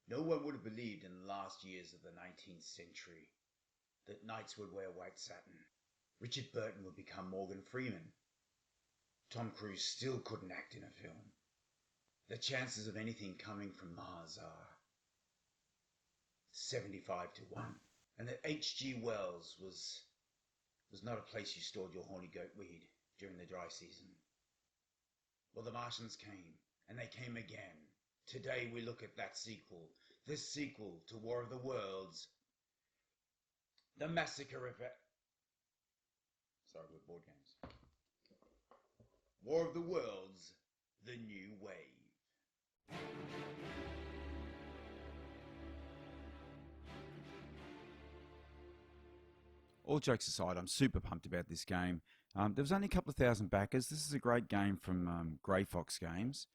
No one would have believed in the last years of the 19th century that knights would wear white satin. Richard Burton would become Morgan Freeman. Tom Cruise still couldn't act in a film. The chances of anything coming from Mars are 75 to 1. And that H.G. Wells was not a place you stored your horny goat weed during the dry season. Well, the Martians came, and they came again. Today we look at that sequel, the sequel to War of the Worlds, the massacre of... Sorry, with board games. War of the Worlds, the new wave. All jokes aside, I'm super pumped about this game. There was only a couple of thousand backers. This is a great game from Grey Fox Games.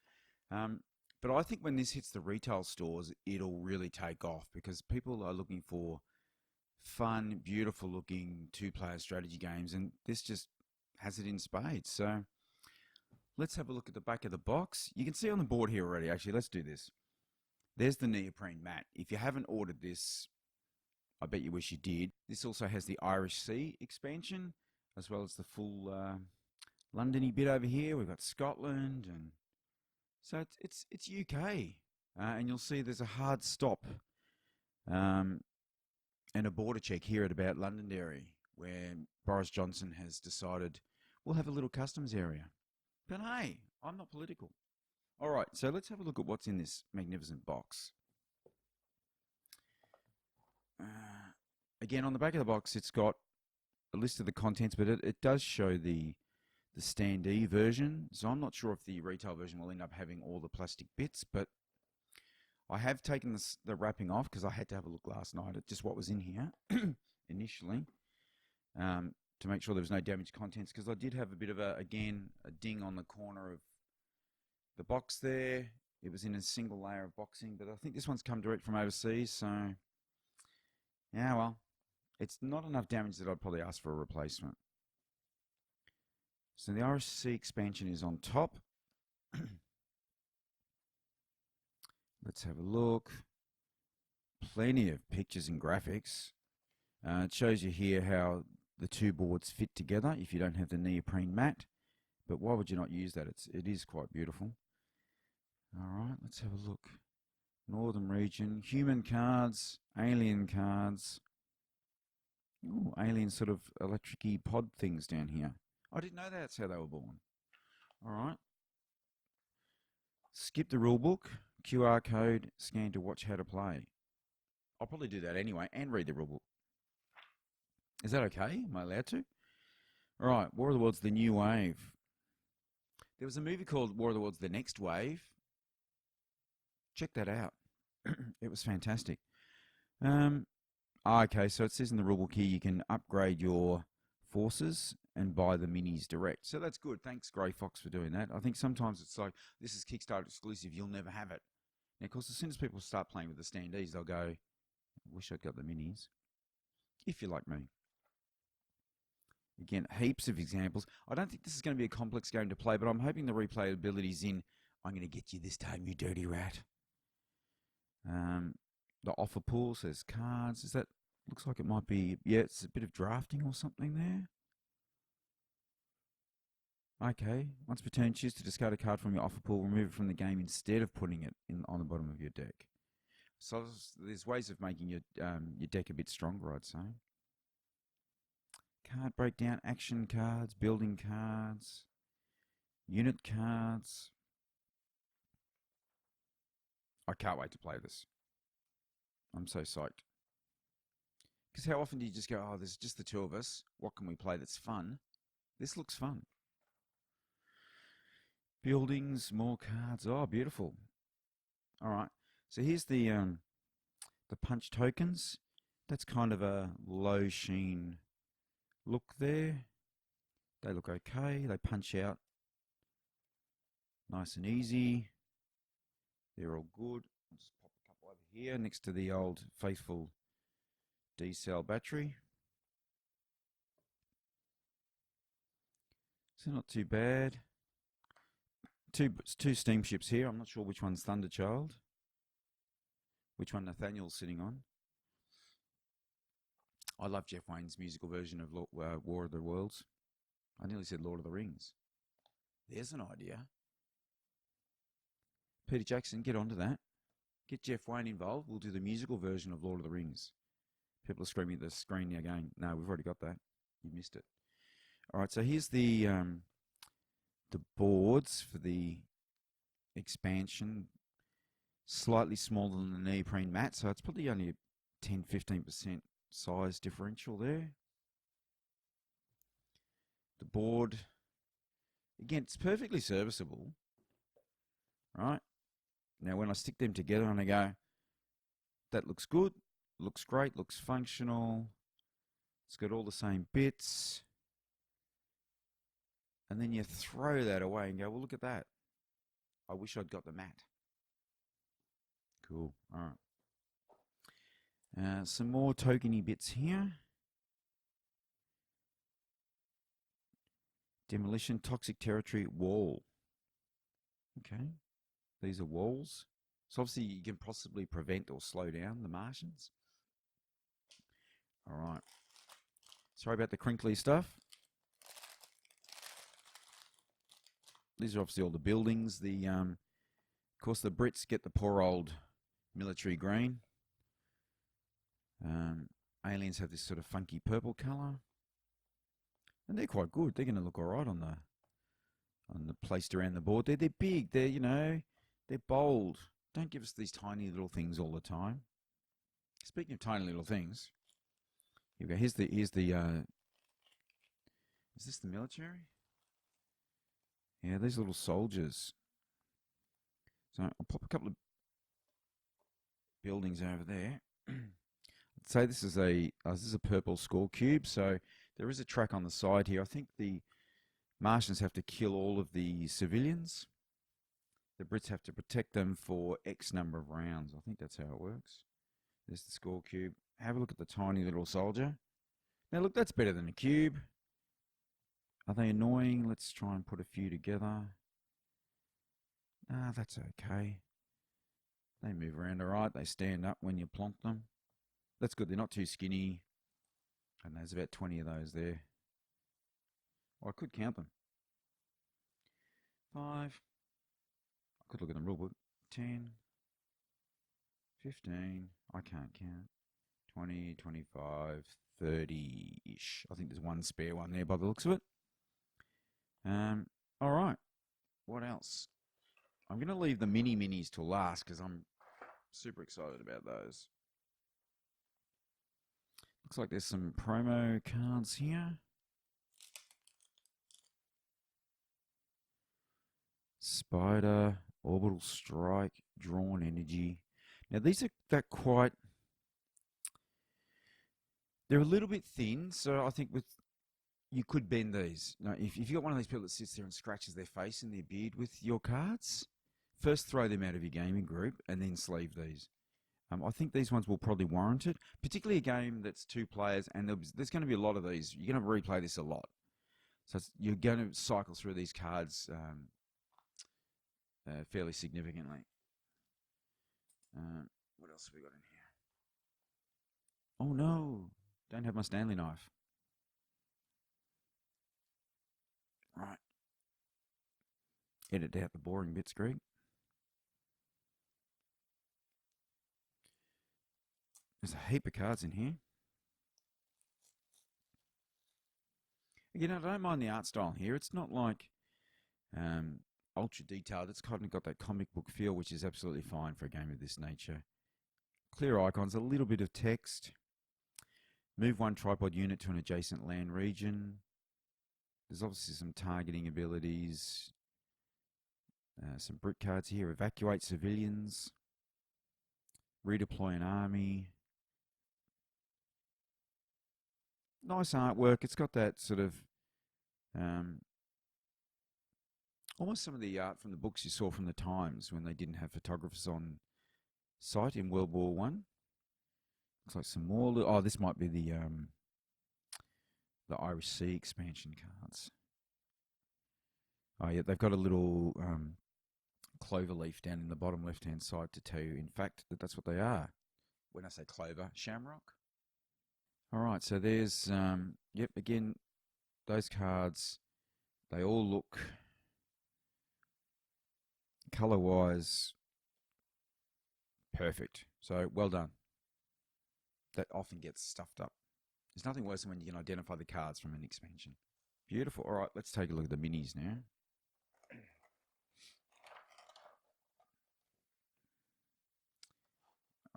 But I think when this hits the retail stores, it'll really take off because people are looking for fun, beautiful looking two-player strategy games, and this just has it in spades. So let's have a look at the back of the box. You can see on the board here already. Actually, let's do this. There's the neoprene mat. If you haven't ordered this, I bet you wish you did. This also has the Irish Sea expansion, as well as the full London-y bit over here. We've got Scotland, and so it's UK, and you'll see there's a hard stop and a border check here at about Londonderry, where Boris Johnson has decided we'll have a little customs area. But hey, I'm not political. All right, so let's have a look at what's in this magnificent box. Again, on the back of the box, it's got a list of the contents, but it does show the standee version. So I'm not sure if the retail version will end up having all the plastic bits, but I have taken the wrapping off because I had to have a look last night at just what was in here initially to make sure there was no damaged contents, because I did have a bit of a ding on the corner of the box there. It was in a single layer of boxing, but I think this one's come direct from overseas, so yeah, well, it's not enough damage that I'd probably ask for a replacement. So the RSC expansion is on top. Let's have a look. Plenty of pictures and graphics. It shows you here how the two boards fit together if you don't have the neoprene mat. But why would you not use that? It is quite beautiful. All right, let's have a look. Northern region, human cards, alien cards. Ooh, alien sort of electric-y pod things down here. I didn't know that's how they were born. All right. Skip the rulebook, QR code, scan to watch how to play. I'll probably do that anyway and read the rulebook. Is that okay? Am I allowed to? All right, War of the Worlds, the new wave. There was a movie called War of the Worlds, the next wave. Check that out. It was fantastic. Okay, so it says in the rulebook here you can upgrade your forces and buy the minis direct. So that's good. Thanks, Grey Fox, for doing that. I think sometimes it's like, this is Kickstarter exclusive, you'll never have it. Now, of course, as soon as people start playing with the standees, they'll go, I wish I'd got the minis. If you're like me. Again, heaps of examples. I don't think this is going to be a complex game to play, but I'm hoping the replayability's in, I'm going to get you this time, you dirty rat. The offer pool says cards. Is that, looks like it might be, yeah, it's a bit of drafting or something there. Okay, once per turn, choose to discard a card from your offer pool, remove it from the game instead of putting it on the bottom of your deck. So there's ways of making your deck a bit stronger, I'd say. Card breakdown, action cards, building cards, unit cards. I can't wait to play this. I'm so psyched. Because how often do you just go, oh, there's just the two of us. What can we play that's fun? This looks fun. Buildings, more cards. Oh, beautiful. All right. So here's the punch tokens. That's kind of a low sheen look there. They look okay. They punch out nice and easy. They're all good. I'll just pop a couple over here next to the old faithful D-cell battery. So not too bad. Two steamships here. I'm not sure which one's Thunderchild. which one Nathaniel's sitting on. I love Jeff Wayne's musical version of War of the Worlds. I nearly said Lord of the Rings. There's an idea. Peter Jackson, get onto that. Get Jeff Wayne involved. We'll do the musical version of Lord of the Rings. People are screaming at the screen now going, no, we've already got that. You missed it. All right, so here's the boards for the expansion. Slightly smaller than the neoprene mat, so it's probably only a 10-15% size differential there. The board, again, it's perfectly serviceable, right? Now, when I stick them together and I go, that looks good, looks great, looks functional, it's got all the same bits, and then you throw that away and go, well, look at that. I wish I'd got the mat. Cool. All right. Some more tokeny bits here. Demolition, toxic territory, wall. Okay. These are walls. So obviously you can possibly prevent or slow down the Martians. All right. Sorry about the crinkly stuff. These are obviously all the buildings. Of course, the Brits get the poor old military green. Aliens have this sort of funky purple colour, and they're quite good. They're going to look all right on the placed around the board. They're big. They're bold. Don't give us these tiny little things all the time. Speaking of tiny little things, here we go. Here's the. Is this the military? Yeah, these little soldiers. So I'll pop a couple of buildings over there. I'd say this is a purple score cube. So there is a track on the side here. I think the Martians have to kill all of the civilians. The Brits have to protect them for X number of rounds. I think that's how it works. There's the score cube. Have a look at the tiny little soldier. Now look, that's better than a cube. Are they annoying? Let's try and put a few together. Ah, that's okay. They move around all right. They stand up when you plonk them. That's good. They're not too skinny. And there's about 20 of those there. Or I could count them. 5. I could look at the rule book. 10. 15. I can't count. 20, 25, 30-ish. I think there's one spare one there by the looks of it. All right. What else? I'm going to leave the mini-minis till last because I'm super excited about those. Looks like there's some promo cards here. Spider, Orbital Strike, Drawn Energy. Now these are quite... They're a little bit thin, so I think you could bend these. Now, if you've got one of these people that sits there and scratches their face and their beard with your cards, first throw them out of your gaming group and then sleeve these. I think these ones will probably warrant it, particularly a game that's 2 players, and there's going to be a lot of these. You're going to replay this a lot. So you're going to cycle through these cards fairly significantly. What else have we got in here? Oh no, don't have my Stanley knife. Right. Edit out the boring bits, Greg. There's a heap of cards in here. Again, I don't mind the art style here. It's not like ultra detailed. It's kind of got that comic book feel, which is absolutely fine for a game of this nature. Clear icons, a little bit of text. Move one tripod unit to an adjacent land region. There's obviously some targeting abilities. Some brick cards here. Evacuate civilians. Redeploy an army. Nice artwork. It's got that sort of almost some of the art from the books you saw from the Times when they didn't have photographers on site in World War One. Looks like some more. Oh, this might be the Irish Sea expansion cards. Oh yeah, they've got a little clover leaf down in the bottom left-hand side to tell you, in fact, that that's what they are. When I say clover, shamrock. All right, so there's, yep, again, those cards, they all look, colour-wise, perfect. So, well done. That often gets stuffed up. There's nothing worse than when you can identify the cards from an expansion. Beautiful. All right, let's take a look at the minis now.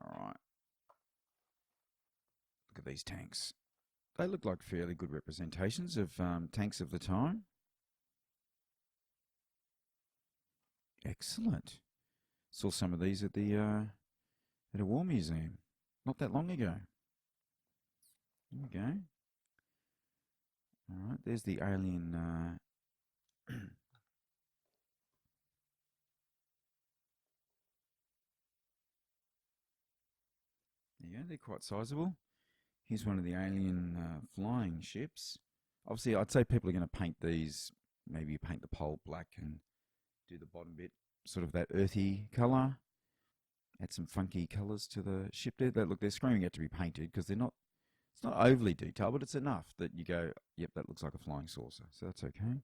All right. Look at these tanks. They look like fairly good representations of tanks of the time. Excellent. Saw some of these at a war museum not that long ago. There we go. All right, there's the alien. Yeah, they're quite sizable. Here's one of the alien flying ships. Obviously, I'd say people are going to paint these. Maybe paint the pole black and do the bottom bit sort of that earthy colour. Add some funky colours to the ship there. Look, they're screaming out to be painted because they're not. It's not overly detailed, but it's enough that you go, yep, that looks like a flying saucer. So that's okay.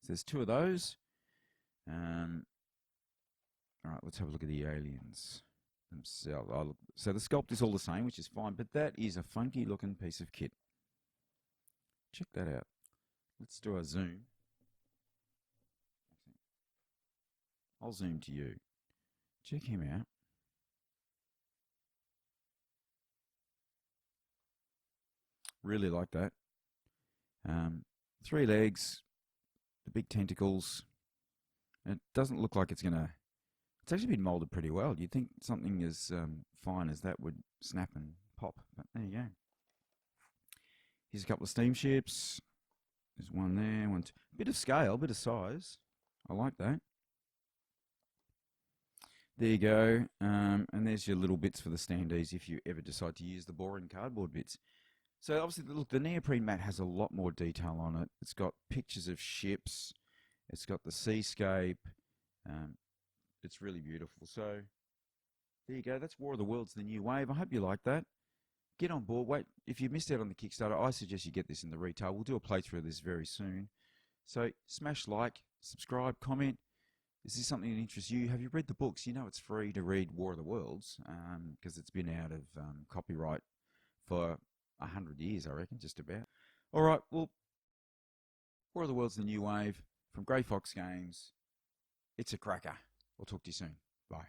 So there's two of those. All right, let's have a look at the aliens themselves. Oh, look, so the sculpt is all the same, which is fine, but that is a funky looking piece of kit. Check that out. Let's do a zoom. I'll zoom to you. Check him out. Really like that. 3 legs, the big tentacles. It doesn't look like it's going to... It's actually been moulded pretty well. You'd think something as fine as that would snap and pop. But there you go. Here's a couple of steamships. There's one there. One bit of scale, bit of size. I like that. There you go. And there's your little bits for the standees if you ever decide to use the boring cardboard bits. So obviously, look, the neoprene mat has a lot more detail on it. It's got pictures of ships. It's got the seascape. It's really beautiful. So there you go. That's War of the Worlds, the new wave. I hope you like that. Get on board. Wait, if you missed out on the Kickstarter, I suggest you get this in the retail. We'll do a playthrough of this very soon. So smash like, subscribe, comment. Is this something that interests you? Have you read the books? You know it's free to read War of the Worlds because it's been out of copyright for 100 years, I reckon, just about. All right, well, War of the Worlds, the new wave from Grey Fox Games. It's a cracker. We'll talk to you soon. Bye.